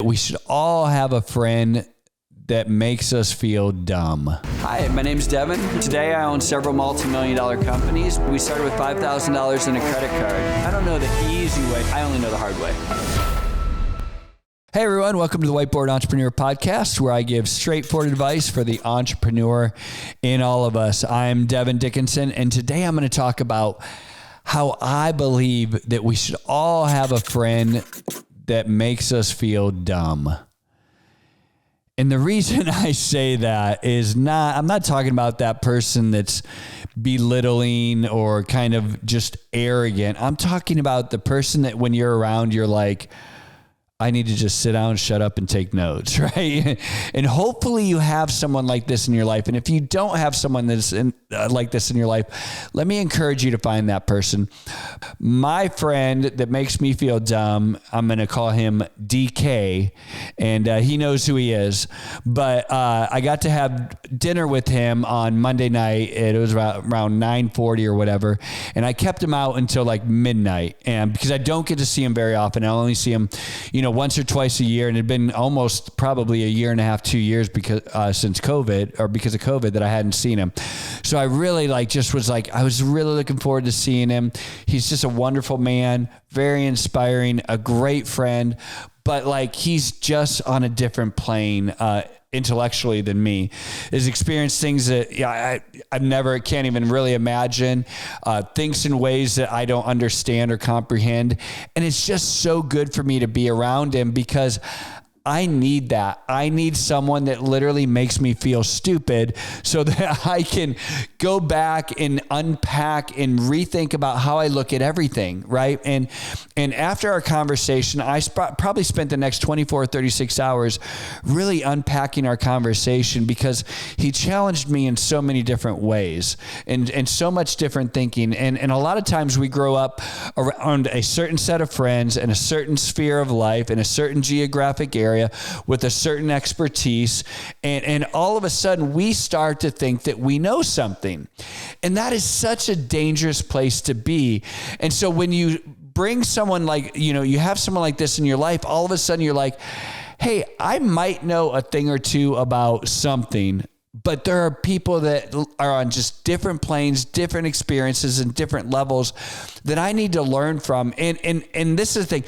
we should all have a friend that makes us feel dumb. Hi, my name's Devon. Today I own several multi-million-dollar companies. We started with $5,000 in a credit card. I don't know the easy way. I only know the hard way. Hey everyone, welcome to the Whiteboard Entrepreneur Podcast, where I give straightforward advice for the entrepreneur in all of us. I'm Devon Dickinson, and today I'm going to talk about how I believe that we should all have a friend that makes us feel dumb. And the reason I say that is I'm not talking about that person that's belittling or kind of just arrogant. I'm talking about the person that when you're around, you're like, I need to just sit down, shut up, and take notes, right? And hopefully you have someone like this in your life. And if you don't have someone that's like this in your life, let me encourage you to find that person. My friend that makes me feel dumb, I'm going to call him DK, and he knows who he is. But I got to have dinner with him on Monday night. It was around 9:40 or whatever, and I kept him out until like midnight, and because I don't get to see him very often. I only see him, once or twice a year, and it had been almost probably a year and a half, 2 years because since COVID, or because of COVID, that I hadn't seen him. So I really I was really looking forward to seeing him. He's just a wonderful man, very inspiring, a great friend, but he's just on a different plane intellectually than me. Has experienced things that I can't even really imagine, thinks in ways that I don't understand or comprehend. And it's just so good for me to be around him because I need that. I need someone that literally makes me feel stupid so that I can go back and unpack and rethink about how I look at everything, right? And after our conversation, I probably spent the next 24 or 36 hours really unpacking our conversation because he challenged me in so many different ways and so much different thinking. And a lot of times we grow up around a certain set of friends and a certain sphere of life in a certain geographic area with a certain expertise. And all of a sudden we start to think that we know something. And that is such a dangerous place to be. And so when you bring someone you have someone like this in your life, all of a sudden you're like, hey, I might know a thing or two about something, but there are people that are on just different planes, different experiences, and different levels that I need to learn from. And this is the thing.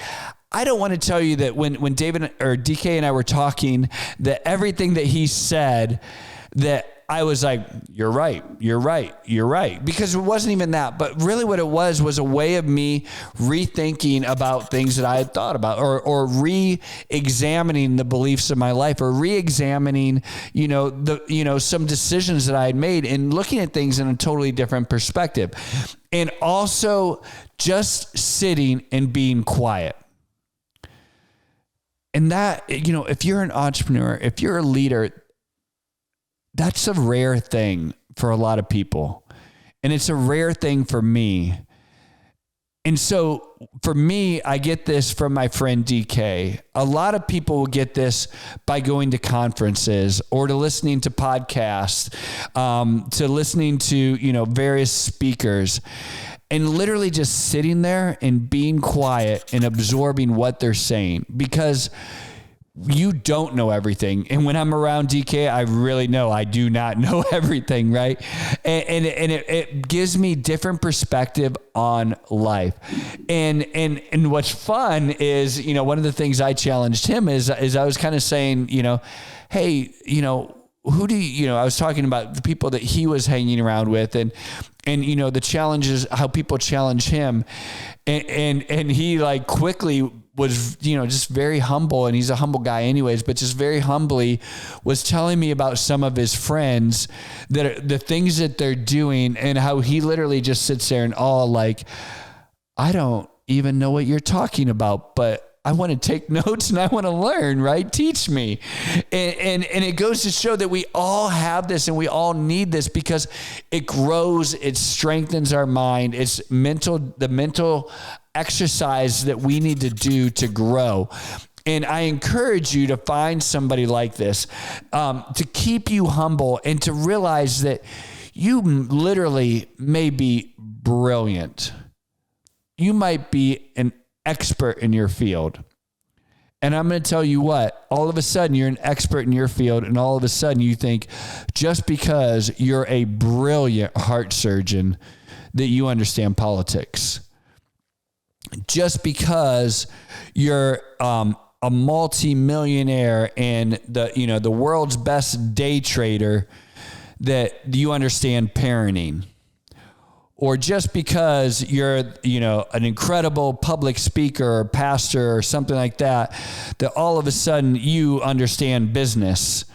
I don't want to tell you that when David or DK and I were talking, that everything that he said, that I was like, you're right. Because it wasn't even that. But really what it was a way of me rethinking about things that I had thought about or re-examining the beliefs of my life or re-examining, some decisions that I had made and looking at things in a totally different perspective. And also just sitting and being quiet. And that, if you're an entrepreneur, if you're a leader, that's a rare thing for a lot of people. And it's a rare thing for me. And so for me, I get this from my friend DK. A lot of people will get this by going to conferences or to listening to podcasts, to listening to, various speakers. And literally just sitting there and being quiet and absorbing what they're saying because you don't know everything. And when I'm around DK, I really know I do not know everything, right? And it gives me different perspective on life. And what's fun is, one of the things I challenged him is I was kind of saying, hey, who do you, I was talking about the people that he was hanging around with and the challenges, how people challenge him. And he quickly was, just very humble, and he's a humble guy anyways, but just very humbly was telling me about some of his friends that are, the things that they're doing and how he literally just sits there and I don't even know what you're talking about, but I want to take notes and I want to learn, right? Teach me. And it goes to show that we all have this and we all need this because it grows, it strengthens our mind. It's the mental exercise that we need to do to grow. And I encourage you to find somebody like this, to keep you humble and to realize that you literally may be brilliant. You might be an expert in your field. And I'm going to tell you what, all of a sudden you're an expert in your field, and all of a sudden you think just because you're a brilliant heart surgeon that you understand politics. Just because you're a multi-millionaire and the world's best day trader that you understand parenting. Or just because you're, an incredible public speaker or pastor or something like that all of a sudden you understand business.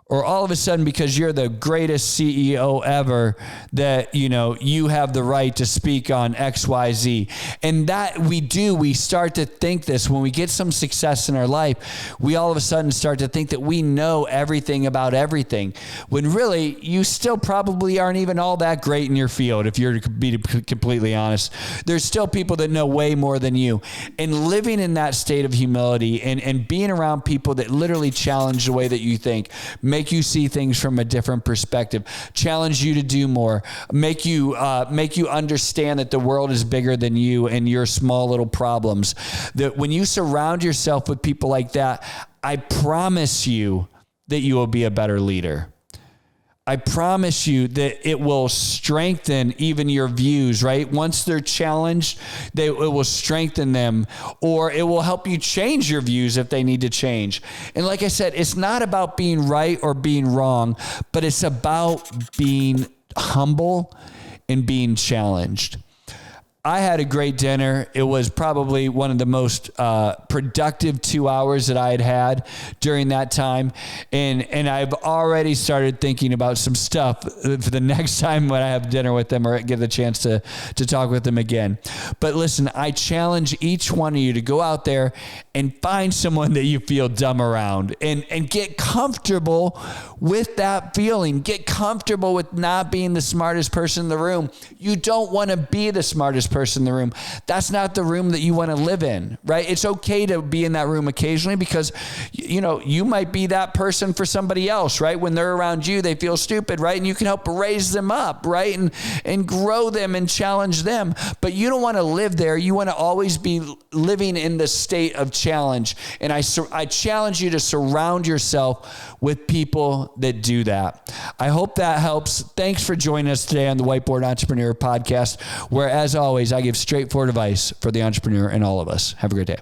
Or all of a sudden, because you're the greatest CEO ever, that, you have the right to speak on XYZ. And that we start to think this when we get some success in our life, we all of a sudden start to think that we know everything about everything, when really you still probably aren't even all that great in your field. If you're to be completely honest, there's still people that know way more than you. And living in that state of humility and being around people that literally challenge the way that you think, make you see things from a different perspective, challenge you to do more, make you understand that the world is bigger than you and your small little problems. That when you surround yourself with people like that, I promise you that you will be a better leader. I promise you that it will strengthen even your views, right? Once they're challenged, it will strengthen them, or it will help you change your views if they need to change. And like I said, it's not about being right or being wrong, but it's about being humble and being challenged. I had a great dinner. It was probably one of the most productive 2 hours that I had during that time. And I've already started thinking about some stuff for the next time when I have dinner with them or get the chance to talk with them again. But listen, I challenge each one of you to go out there and find someone that you feel dumb around and get comfortable with that feeling. Get comfortable with not being the smartest person in the room. You don't want to be the smartest person in the room. That's not the room that you want to live in, right? It's okay to be in that room occasionally because, you might be that person for somebody else, right? When they're around you, they feel stupid, right? And you can help raise them up, right? And grow them and challenge them. But you don't want to live there. You want to always be living in the state of challenge. And I challenge you to surround yourself with people that do that. I hope that helps. Thanks for joining us today on the Whiteboard Entrepreneur Podcast, where, as always, I give straightforward advice for the entrepreneur and all of us. Have a great day.